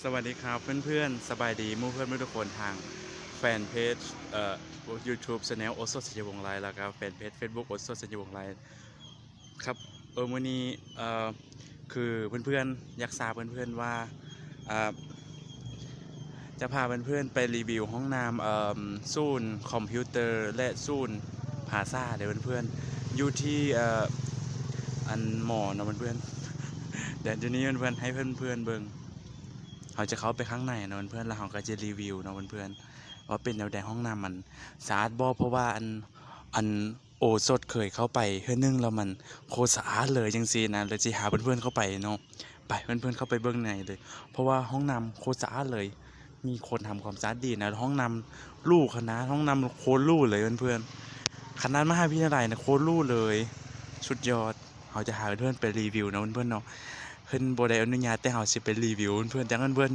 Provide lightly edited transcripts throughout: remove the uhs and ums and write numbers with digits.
สวัสดีครับเพื่อนๆสบายดีมู่เพื่อนทุกคนทางแฟนเพจYouTube Channel โอโซสัญญวงศ์ไลน์แล้วก็แฟนเพจ Facebook โอโซสัญญวงศ์ไลน์ครับวันนี้คือเพื่อนๆอยากทราบเพื่อนๆว่าเอ่อจะพาเพื่อนๆไปรีวิวห้องน้ำศูนย์คอมพิวเตอร์และศูนย์ภาษาเดี๋ยวเพื่อนๆอยู่ที่อันหมอนะเพื่อนๆเดี๋ยวนี้เพื่อนๆให้เพื่อนๆเบิ่ง เขาจะเข้าไปข้างในนะเพื่อนแล้วเขาก็จะรีวิวนะเพื่อนว่าเป็นแนวใดห้องน้ำมันสะอาดบ่เพราะว่าอันโอสดเคยเข้าไปเฮือนึงแล้วมันโคตรสะอาดเลยจังซี่นะเลยสิหาเพื่อนๆเข้าไปเนาะไปเพื่อนๆเข้าไปเบื้องในเลยเพราะว่าห้องน้ำโคตรสะอาดเลยมีคนทำความสะอาดดีนะห้องน้ำลู่คณะห้องน้ำโคตรลู่เลยเพื่อนๆคณะมหาวิทยาลัยนะโคตรลู่เลยสุดยอดเขาจะหาเพื่อนๆไปรีวิวนะเพื่อนๆเนาะ เพิ่นบ่ได้อนุญาตแต่เฮาสิไปรีวิวเพื่อนๆจังนั้นเพิ่น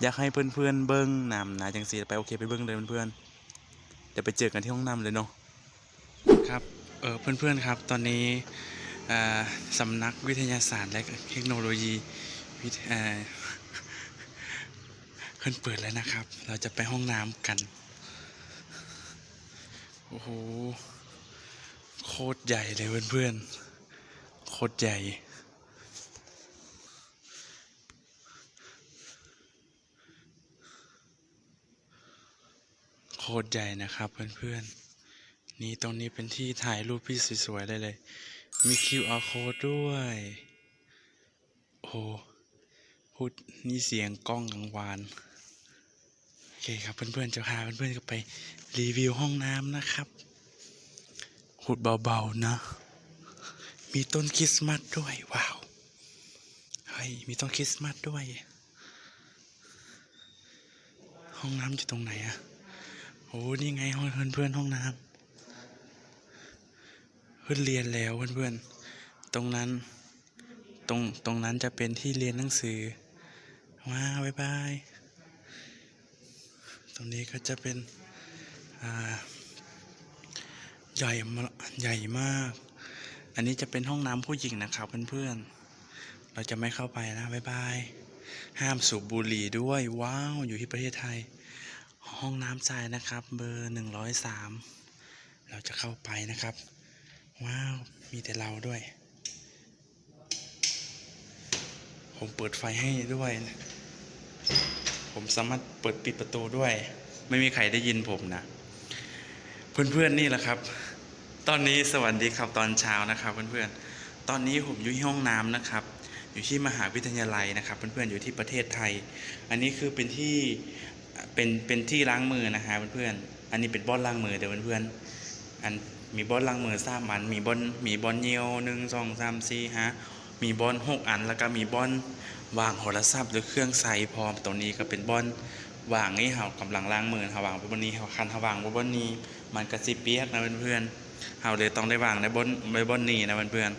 อยากให้เพื่อนๆเบิ่งนำนะจังซี่ไปโอเคไปเบิ่งเลยเพื่อนๆเดี๋ยวไปเจอกันที่ห้องน้ำเลยเนาะครับเพื่อนๆครับตอนนี้อ่าสำนักวิทยาศาสตร์และเทคโนโลยีวิทเพิ่นเปิดแล้วนะครับเราจะไปห้องน้ำกันโอ้โหโคตรใหญ่เลยเพื่อนๆโคตรใหญ่ โคตรใหญ่นะครับเพื่อนๆนี่ตรงนี้เป็นที่ถ่ายรูปพี่สวยๆเลยมี QR code ด้วยโอ้พูดนี่เสียงกล้องกังวานโอเคครับเพื่อนๆจะพาเพื่อนๆไปรีวิวห้องน้ำนะครับพูดเบาๆนะมีต้นคริสต์มาสด้วยว้าวเฮ้ยมีต้นคริสต์มาสด้วยห้องน้ำอยู่ตรงไหนอะโอ้นี่ไงห้องเพื่อนๆห้องน้ำเพื่อนเรียนแล้วเพื่อนๆตรงนั้น ตรงนั้นจะเป็นที่เรียนหนังสือว้าวบ๊ายบายตรงนี้ก็จะเป็นอ่าใหญ่ใหญ่มากอันนี้จะเป็นห้องน้ำผู้หญิงนะครับเพื่อนๆเราจะไม่เข้าไปนะบ๊ายบายห้ามสูบบุหรี่ด้วยว้าวอยู่ที่ประเทศไทยห้องน้ำชายนะครับเบอร์103เราจะเข้าไปนะครับว้าวมีแต่เราด้วยผมเปิดไฟให้ด้วยผมสามารถเปิดปิดประตูด้วยไม่มีใครได้ยินผมนะเพื่อนๆนี่แหละครับตอนนี้สวัสดีครับตอนเช้านะครับเพื่อนๆตอนนี้ผมอยู่ที่ห้องน้ำนะครับอยู่ที่มหาวิทยาลัยนะครับเพื่อนๆอยู่ที่ประเทศไทยอันนี้คือเป็นที่เป็นที่ล้างมือนะฮะเพื่อนๆอันนี้เป็นบอนล้างมือเดี๋ยวเพื่อนๆอันมีบอนล้างมือ3 อันมีบอนเยียว1 2 3 4 5มีบอน6 อันแล้วก็มีบอนวางโทรศัพท์หรือเครื่องใส่พร้อมตรงนี้ก็เป็นบอนวางนี่เฮากำลังล้างมือเฮาวางบนนี้เฮาคันเฮาวางบนนี้มันก็สิเปียกนะเพื่อนๆเฮาเลยต้องได้วางในบนนี้นะเพื่อน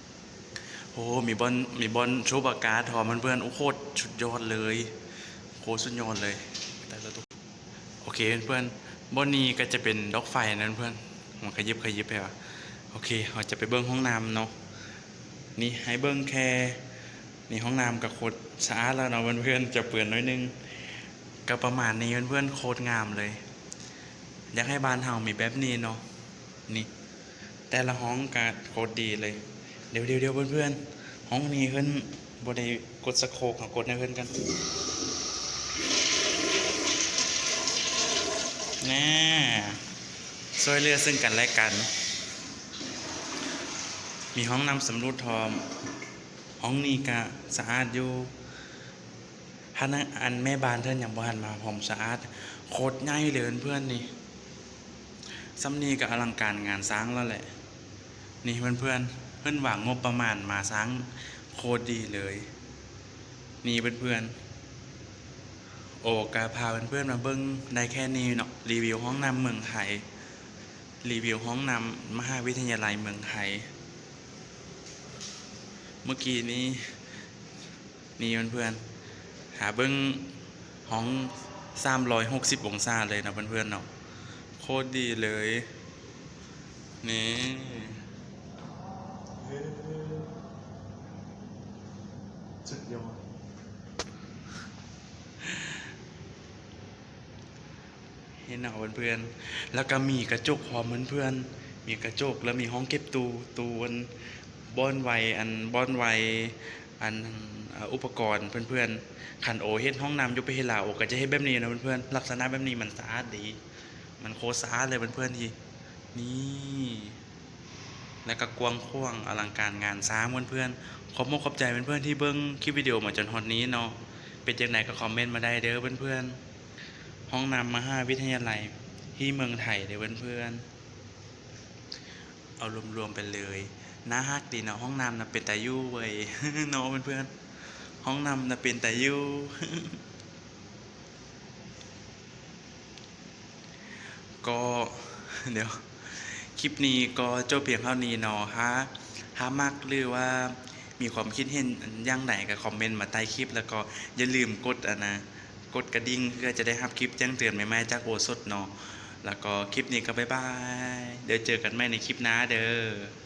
ๆโอ้มีบอนชูปากกาทอมเพื่อนๆโอ้โคตรสุดยอดเลยโคตรสุดยอดเลยแต่ละตัวโอเคเพื่อนๆบนนี้ก็จะเป็นดอกไฟนะเพื่อนมันขยิบไปว่ะโอเคเราจะไปเบิ้งห้องน้ำเนาะนี่ให้เบิ้งแค่นี่ห้องน้ำกับโคตรสะอาดแล้วเนาะเพื่อนๆจะเปื่อนน้อยนึงก็ประมาณนี้เพื่อนๆโคตรงามเลยอยากให้บ้านเฮามีแบบนี้เนาะนี่แต่ละห้องก็โคตรดีเลยเดี๋ยวเพื่อนๆห้องนี้เพิ่นบ่ได้กดสโคปกดให้เพิ่นกันแน่ช่วยเหลือซึ่งกันและกันมีห้องน้ำสำรุดทอมห้องนี้ก็สะอาดอยู่ถ้านั่งอันแม่บ้านเพิ่นยังบ่หันมาผมสะอาดโคตรใหญ่เลยเพื่อนๆนี่ซ้ำนี้ก็อลังการงานสร้างแล้วแหละนี่เพื่อนๆเพิ่นวางงบประมาณมาสร้างโคตรดีเลยนี่เพื่อนๆโอ้กาพาเพื่อนๆมาเบิ่งได้แค่นี้เนาะรีวิวห้องน้ำเมืองไทยรีวิวห้องน้ำมหาวิทยาลัยเมืองไทยเมื่อกี้นี้นี่เพื่อนๆหาเบิ่งห้อง360 องศาเลยนะเพื่อนๆเนาะโคตรดีเลยนี่สุดยอด เห็นเนาะเพื่อนๆแล้วก็มีกระจกพร้อมเพื่อนๆมีกระจกแล้วมีห้องเก็บตู้อันบ้อนไวอันบ้อนไวอันอุปกรณ์เพื่อนๆคันโอเฮ็ดห้องน้ำอยู่ไปเฮ็ดลาวโอก็จะเฮ็ดแบบนี้นะเพื่อนๆลักษณะแบบนี้มันสะอาดดีมันโคตรสะอาดเลยเพื่อนๆทีนี่แล้วก็กว้างขวางอลังการงานสร้างเพื่อนๆขอบคุณขอบใจเพื่อนๆที่เบิ่งคลิปวิดีโอมาจนฮอดนี้เนาะเป็นจังไดก็คอมเมนต์มาได้เด้อเพื่อนๆห้องน้ำมหาวิทยาลัยที่เมืองไทยเด้อเพื่อนๆเอารวมๆไปเลยน่าฮักดีเนาะห้องน้ำน่ะเป็นตายู่เว้ย เนาะเพื่อนๆห้องน้ำน่ะเป็นตายู่ ก็ เดี๋ยวคลิปนี้ก็จบเพียงเท่านี้เนาะถ้ามักหรือว่ามีความคิดเห็นอย่างไหนก็คอมเมนต์มาใต้คลิปแล้วก็อย่าลืมกดกระดิ่งเพื่อจะได้รับคลิปแจ้งเตือนใหม่ๆจากโอสดเนาะแล้วก็คลิปนี้ก็บ๊ายบายเดี๋ยวเจอกันใหม่ในคลิปหน้าเด้อ